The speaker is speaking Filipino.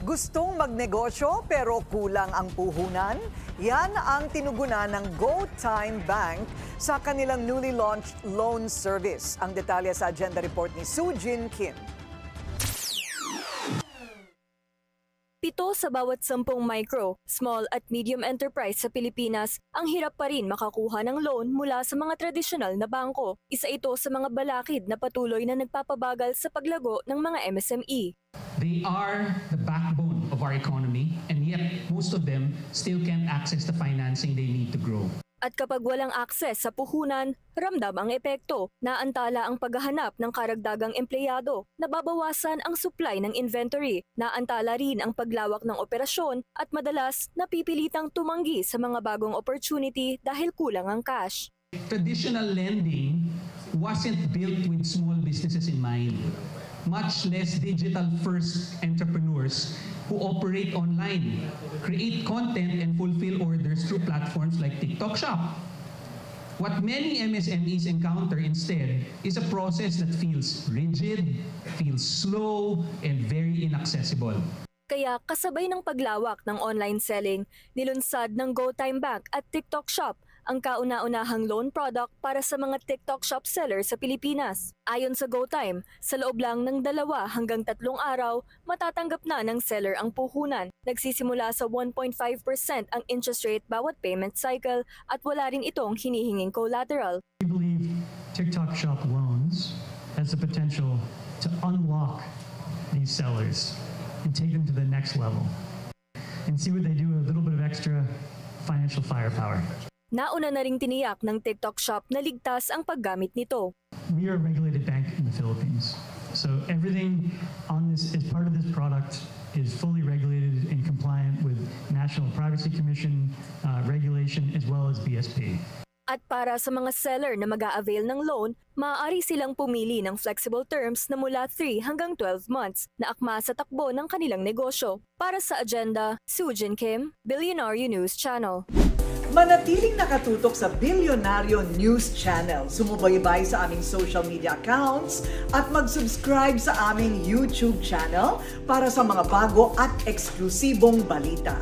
Gustong magnegosyo pero kulang ang puhunan? Yan ang tinugunan ng GoTime Bank sa kanilang newly launched loan service. Ang detalye sa agenda report ni Sujin Kim. 7 sa bawat 10 micro, small at medium enterprise sa Pilipinas ang hirap pa rin makakuha ng loan mula sa mga tradisyonal na bangko. Isa ito sa mga balakid na patuloy na nagpapabagal sa paglago ng mga MSME. They are the backbone of our economy, and yet most of them still can't access the financing they need to grow. At kapag walang akses sa puhunan, ramdam ang epekto. Naantala ang paghahanap ng karagdagang empleyado, nababawasan ang supply ng inventory, naantala rin ang paglawak ng operasyon at madalas napipilitang tumanggi sa mga bagong opportunity dahil kulang ang cash. Traditional lending wasn't built with small businesses in mind, much less digital-first entrepreneurs who operate online, create content and fulfill orders through platforms like TikTok Shop. What many MSMEs encounter instead is a process that feels rigid, feels slow, and very inaccessible. Kaya kasabay ng paglawak ng online selling, nilunsad ng GoTime Bank at TikTok Shop ang kauna-unahang loan product para sa mga TikTok Shop sellers sa Pilipinas. Ayon sa GoTime, sa loob lang ng 2 hanggang 3 araw, matatanggap na ng seller ang puhunan. Nagsisimula sa 1.5% ang interest rate bawat payment cycle at wala rin itong hinihinging collateral. We believe TikTok Shop loans has the potential to unlock these sellers and take them to the next level and see what they do with a little bit of extra financial firepower. Nauna na ring tiniyak ng TikTok Shop na ligtas ang paggamit nito. We are a regulated bank in the Philippines. So everything on this as part of this product is fully regulated and compliant with National Privacy Commission regulation as well as BSP. At para sa mga seller na mag-a-avail ng loan, maaari silang pumili ng flexible terms na mula 3 hanggang 12 months na akma sa takbo ng kanilang negosyo. Para sa agenda, Sujin Kim, Billionaire News Channel. Manatiling nakatutok sa Billionaire News Channel. Sumubaybay sa aming social media accounts at mag-subscribe sa aming YouTube channel para sa mga bago at eksklusibong balita.